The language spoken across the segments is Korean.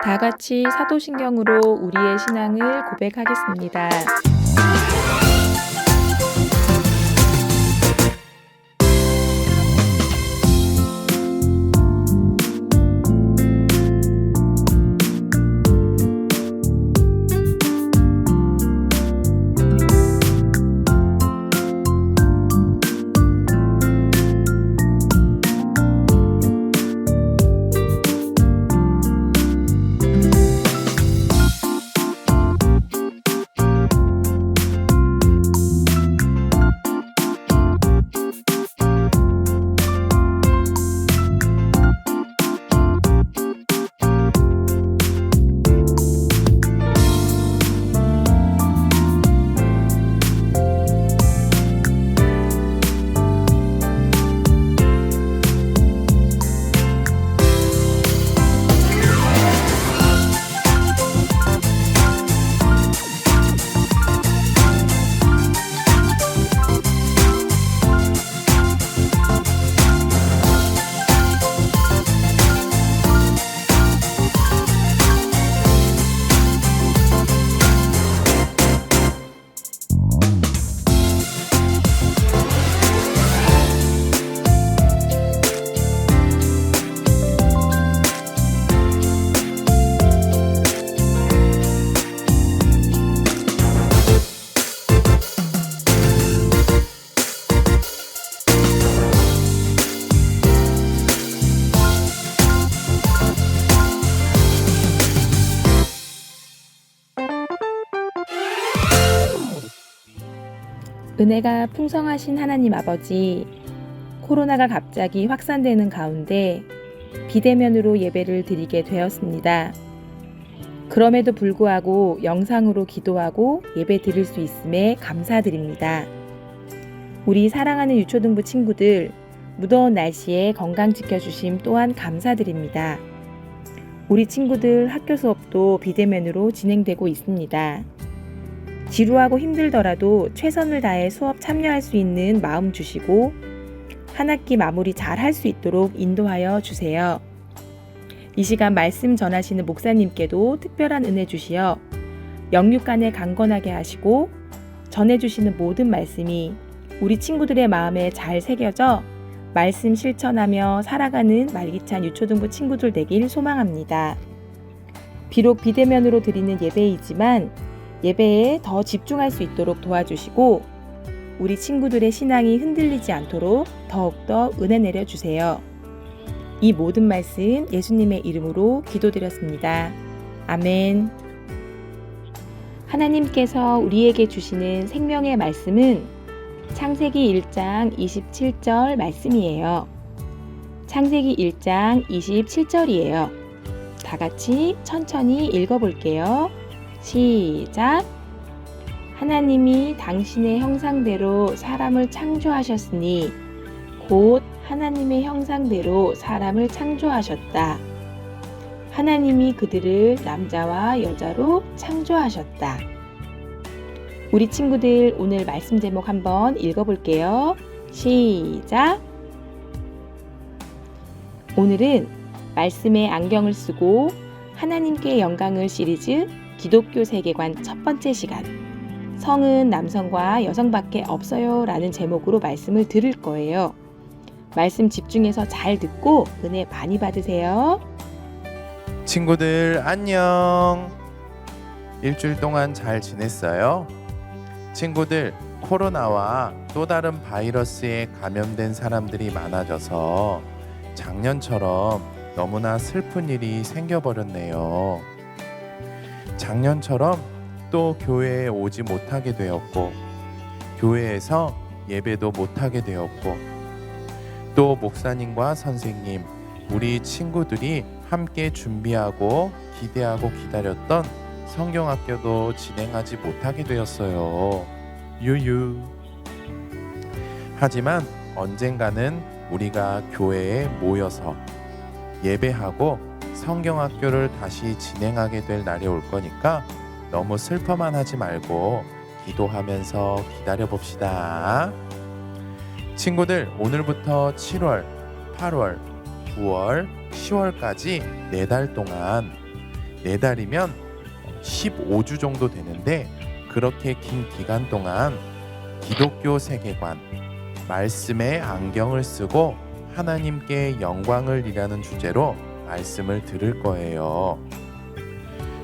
다 같이 사도신경으로 우리의 신앙을 고백하겠습니다. 은혜가 풍성하신 하나님 아버지, 코로나가 갑자기 확산되는 가운데 비대면으로 예배를 드리게 되었습니다. 그럼에도 불구하고 영상으로 기도하고 예배 드릴 수 있음에 감사드립니다. 우리 사랑하는 유초등부 친구들, 무더운 날씨에 건강 지켜주심 또한 감사드립니다. 우리 친구들 학교 수업도 비대면으로 진행되고 있습니다. 지루하고 힘들더라도 최선을 다해 수업 참여할 수 있는 마음 주시고 한 학기 마무리 잘 할 수 있도록 인도하여 주세요. 이 시간 말씀 전하시는 목사님께도 특별한 은혜 주시어 영육간에 강건하게 하시고 전해주시는 모든 말씀이 우리 친구들의 마음에 잘 새겨져 말씀 실천하며 살아가는 말기찬 유초등부 친구들 되길 소망합니다. 비록 비대면으로 드리는 예배이지만 예배에 더 집중할 수 있도록 도와주시고 우리 친구들의 신앙이 흔들리지 않도록 더욱더 은혜 내려주세요. 이 모든 말씀 예수님의 이름으로 기도드렸습니다. 아멘. 하나님께서 우리에게 주시는 생명의 말씀은 창세기 1장 27절 말씀이에요. 창세기 1장 27절이에요. 다 같이 천천히 읽어볼게요. 시작! 하나님이 당신의 형상대로 사람을 창조하셨으니 곧 하나님의 형상대로 사람을 창조하셨다. 하나님이 그들을 남자와 여자로 창조하셨다. 우리 친구들 오늘 말씀 제목 한번 읽어볼게요. 시작! 오늘은 말씀의 안경을 쓰고 하나님께 영광을 시리즈 기독교 세계관 첫 번째 시간, 성은 남성과 여성밖에 없어요 라는 제목으로 말씀을 들을 거예요. 말씀 집중해서 잘 듣고 은혜 많이 받으세요. 친구들 안녕. 일주일 동안 잘 지냈어요? 친구들, 코로나와 또 다른 바이러스에 감염된 사람들이 많아져서 작년처럼 너무나 슬픈 일이 생겨버렸네요. 작년처럼 또 교회에 오지 못하게 되었고 교회에서 예배도 못하게 되었고 또 목사님과 선생님, 우리 친구들이 함께 준비하고 기대하고 기다렸던 성경학교도 진행하지 못하게 되었어요. 유유. 하지만 언젠가는 우리가 교회에 모여서 예배하고 성경학교를 다시 진행하게 될 날이 올 거니까 너무 슬퍼만 하지 말고 기도하면서 기다려 봅시다. 친구들, 오늘부터 7월, 8월, 9월, 10월까지 4달 동안 4달이면 15주 정도 되는데, 그렇게 긴 기간 동안 기독교 세계관, 말씀의 안경을 쓰고 하나님께 영광을 이라는 주제로 말씀을 들을 거예요.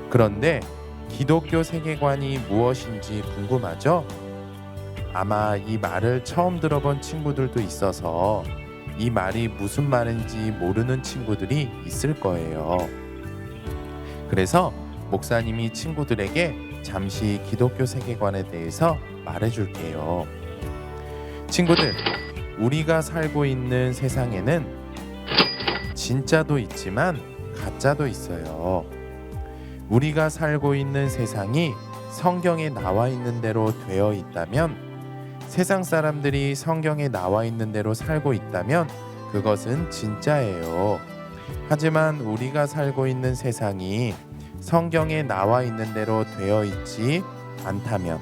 그런데 기독교 세계관이 무엇인지 궁금하죠? 아마 이 말을 처음 들어본 친구들도 있어서 이 말이 무슨 말인지 모르는 친구들이 있을 거예요. 그래서 목사님이 친구들에게 잠시 기독교 세계관에 대해서 말해줄게요. 친구들, 우리가 살고 있는 세상에는 진짜도 있지만 가짜도 있어요. 우리가 살고 있는 세상이 성경에 나와 있는 대로 되어 있다면, 세상 사람들이 성경에 나와 있는 대로 살고 있다면 그것은 진짜예요. 하지만 우리가 살고 있는 세상이 성경에 나와 있는 대로 되어 있지 않다면,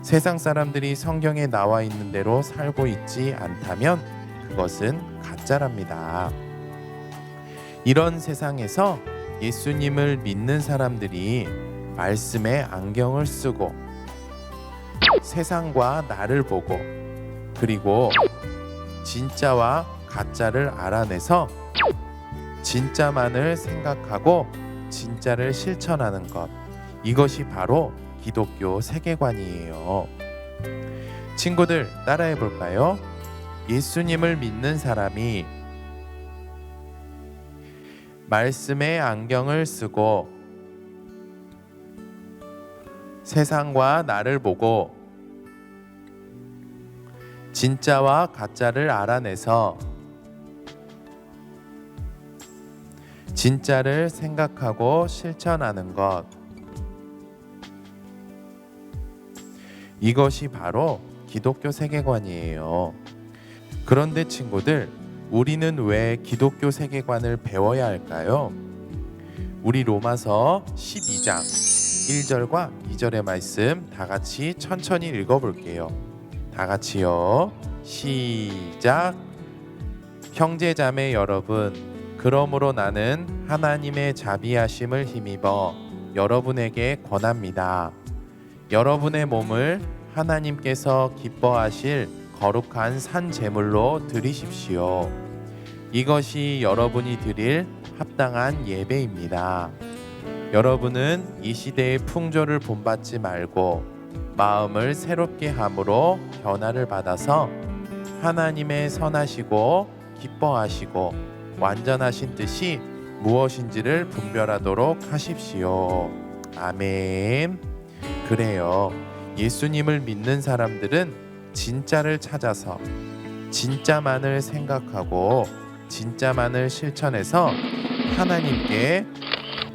세상 사람들이 성경에 나와 있는 대로 살고 있지 않다면 그것은 가짜랍니다. 이런 세상에서 예수님을 믿는 사람들이 말씀의 안경을 쓰고 세상과 나를 보고, 그리고 진짜와 가짜를 알아내서 진짜만을 생각하고 진짜를 실천하는 것, 이것이 바로 기독교 세계관이에요. 친구들, 따라해 볼까요? 예수님을 믿는 사람이 말씀의 안경을 쓰고 세상과 나를 보고 진짜와 가짜를 알아내서 진짜를 생각하고 실천하는 것, 이것이 바로 기독교 세계관이에요. 그런데 친구들, 우리는 왜 기독교 세계관을 배워야 할까요? 우리 로마서 12장 1절과 2절의 말씀 다 같이 천천히 읽어볼게요. 다 같이요. 시작. 형제자매 여러분, 그러므로 나는 하나님의 자비하심을 힘입어 여러분에게 권합니다. 여러분의 몸을 하나님께서 기뻐하실 거룩한 산 제물로 드리십시오. 이것이 여러분이 드릴 합당한 예배입니다. 여러분은 이 시대의 풍조를 본받지 말고 마음을 새롭게 함으로 변화를 받아서 하나님의 선하시고 기뻐하시고 완전하신 뜻이 무엇인지를 분별하도록 하십시오. 아멘. 그래요. 예수님을 믿는 사람들은 진짜를 찾아서 진짜만을 생각하고 진짜만을 실천해서 하나님께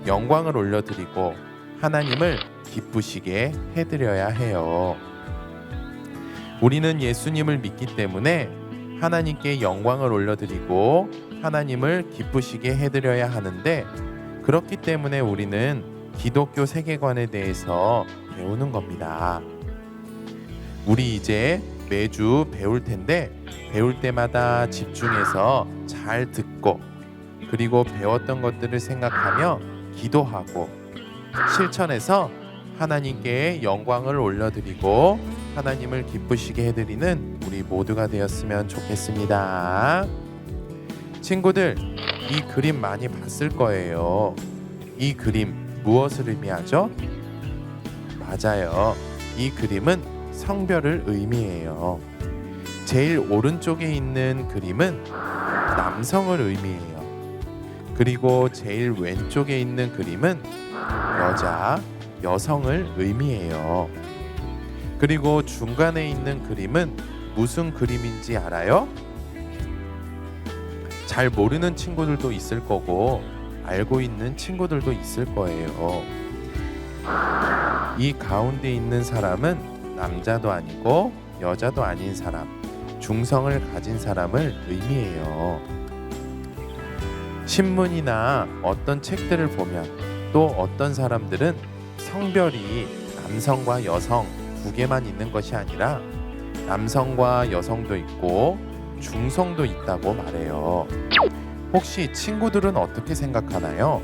영광을 올려드리고 하나님을 기쁘시게 해드려야 해요. 우리는 예수님을 믿기 때문에 하나님께 영광을 올려드리고 하나님을 기쁘시게 해드려야 하는데, 그렇기 때문에 우리는 기독교 세계관에 대해서 배우는 겁니다. 우리 이제 매주 배울 텐데, 배울 때마다 집중해서 잘 듣고, 그리고 배웠던 것들을 생각하며 기도하고 실천해서 하나님께 영광을 올려드리고 하나님을 기쁘시게 해드리는 우리 모두가 되었으면 좋겠습니다. 친구들, 이 그림 많이 봤을 거예요. 이 그림 무엇을 의미하죠? 맞아요. 이 그림은 성별을 의미해요. 제일 오른쪽에 있는 그림은 남성을 의미해요. 그리고 제일 왼쪽에 있는 그림은 여자, 여성을 의미해요. 그리고 중간에 있는 그림은 무슨 그림인지 알아요? 잘 모르는 친구들도 있을 거고 알고 있는 친구들도 있을 거예요. 이 가운데 있는 사람은 남자도 아니고 여자도 아닌 사람, 중성을 가진 사람을 의미해요. 신문이나 어떤 책들을 보면 또 어떤 사람들은 성별이 남성과 여성 두 개만 있는 것이 아니라 남성과 여성도 있고 중성도 있다고 말해요. 혹시 친구들은 어떻게 생각하나요?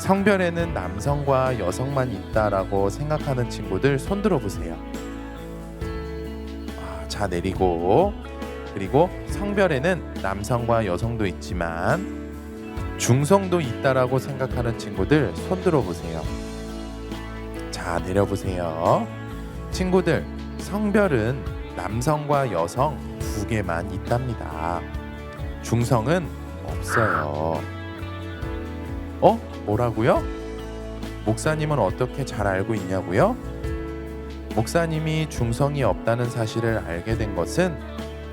성별에는 남성과 여성만 있다라고 생각하는 친구들 손 들어보세요. 자, 내리고, 그리고 성별에는 남성과 여성도 있지만 중성도 있다라고 생각하는 친구들 손 들어보세요. 자, 내려보세요. 친구들, 성별은 남성과 여성 두 개만 있답니다. 중성은 없어요. 뭐라고요? 목사님은 어떻게 잘 알고 있냐고요? 목사님이 중성이 없다는 사실을 알게 된 것은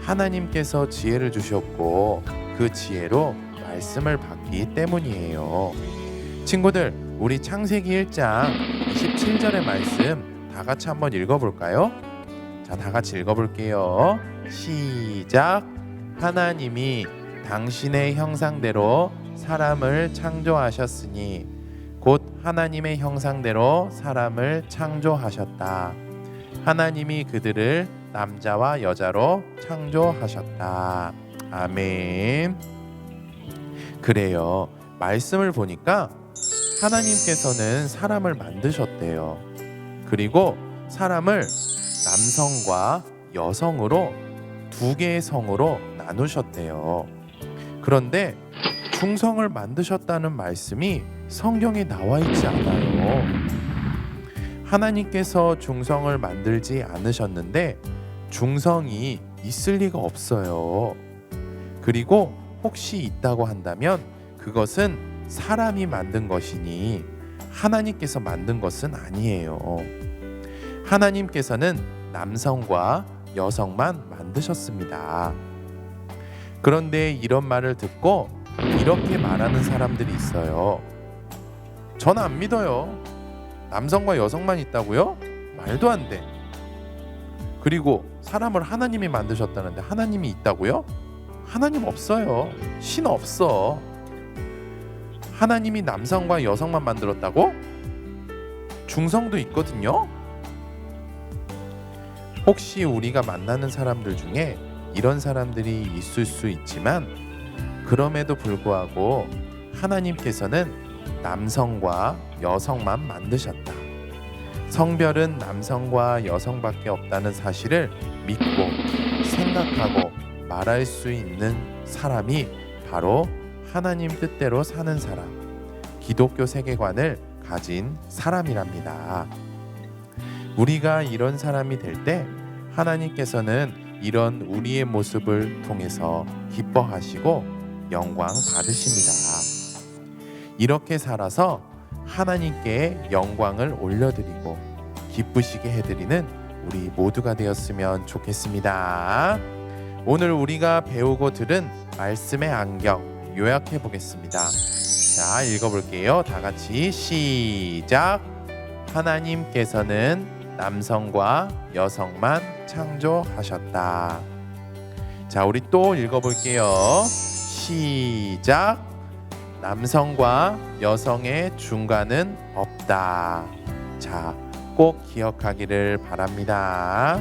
하나님께서 지혜를 주셨고 그 지혜로 말씀을 받기 때문이에요. 친구들, 우리 창세기 1장 27절의 말씀 다 같이 한번 읽어볼까요? 자, 다 같이 읽어볼게요. 시작. 하나님이 당신의 형상대로 사람을 창조하셨으니 곧 하나님의 형상대로 사람을 창조하셨다. 하나님이 그들을 남자와 여자로 창조하셨다. 아멘. 그래요. 말씀을 보니까 하나님께서는 사람을 만드셨대요. 그리고 사람을 남성과 여성으로 두 개의 성으로 나누셨대요. 그런데 중성을 만드셨다는 말씀이 성경에 나와 있지 않아요. 하나님께서 중성을 만들지 않으셨는데 중성이 있을 리가 없어요. 그리고 혹시 있다고 한다면 그것은 사람이 만든 것이니 하나님께서 만든 것은 아니에요. 하나님께서는 남성과 여성만 만드셨습니다. 그런데 이런 말을 듣고 이렇게 말하는 사람들이 있어요. 전 안 믿어요. 남성과 여성만 있다고요? 말도 안 돼. 그리고 사람을 하나님이 만드셨다는데 하나님이 있다고요? 하나님 없어요. 신 없어. 하나님이 남성과 여성만 만들었다고? 중성도 있거든요. 혹시 우리가 만나는 사람들 중에 이런 사람들이 있을 수 있지만 그럼에도 불구하고 하나님께서는 남성과 여성만 만드셨다. 성별은 남성과 여성밖에 없다는 사실을 믿고 생각하고 말할 수 있는 사람이 바로 하나님 뜻대로 사는 사람, 기독교 세계관을 가진 사람이랍니다. 우리가 이런 사람이 될 때 하나님께서는 이런 우리의 모습을 통해서 기뻐하시고 영광 받으십니다. 이렇게 살아서 하나님께 영광을 올려드리고 기쁘시게 해드리는 우리 모두가 되었으면 좋겠습니다. 오늘 우리가 배우고 들은 말씀의 안경 요약해 보겠습니다. 자, 읽어볼게요. 다 같이 시작. 하나님께서는 남성과 여성만 창조하셨다. 자, 우리 또 읽어볼게요. 시작. 남성과 여성의 중간은 없다. 자, 꼭 기억하기를 바랍니다.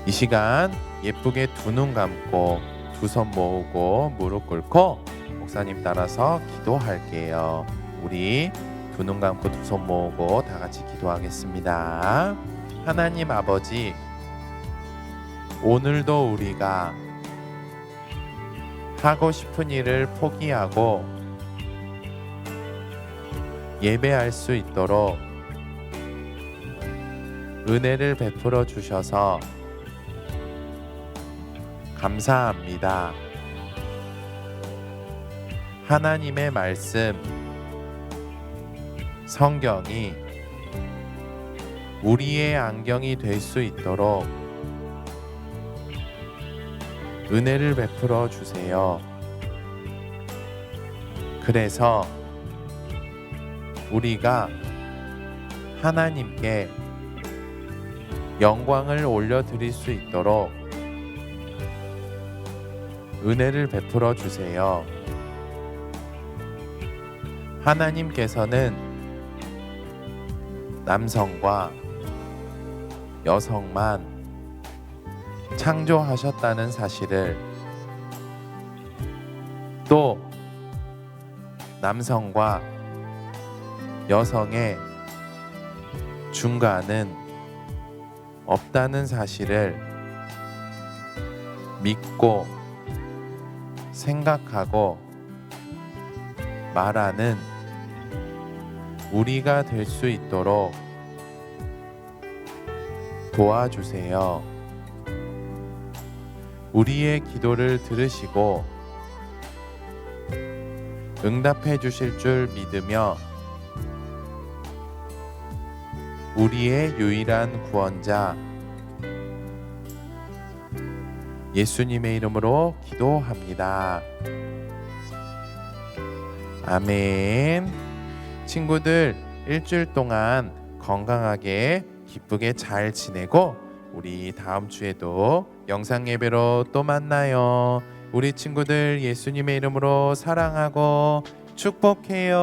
이 시간 예쁘게 두 눈 감고 두 손 모으고 무릎 꿇고 목사님 따라서 기도할게요. 우리 두 눈 감고 두 손 모으고 다 같이 기도하겠습니다. 하나님 아버지, 오늘도 우리가 하고 싶은 일을 포기하고 예배할 수 있도록 은혜를 베풀어 주셔서 감사합니다. 하나님의 말씀, 성경이 우리의 안경이 될 수 있도록 은혜를 베풀어 주세요. 그래서 우리가 하나님께 영광을 올려드릴 수 있도록 은혜를 베풀어 주세요. 하나님께서는 남성과 여성만 창조하셨다는 사실을, 또 남성과 여성의 중간은 없다는 사실을 믿고 생각하고 말하는 우리가 될 수 있도록 도와주세요. 우리의 기도를 들으시고 응답해 주실 줄 믿으며 우리의 유일한 구원자 예수님의 이름으로 기도합니다. 아멘. 친구들, 일주일 동안 건강하게 기쁘게 잘 지내고 우리 다음 주에도 영상 예배로 또 만나요. 우리 친구들 예수님의 이름으로 사랑하고 축복해요.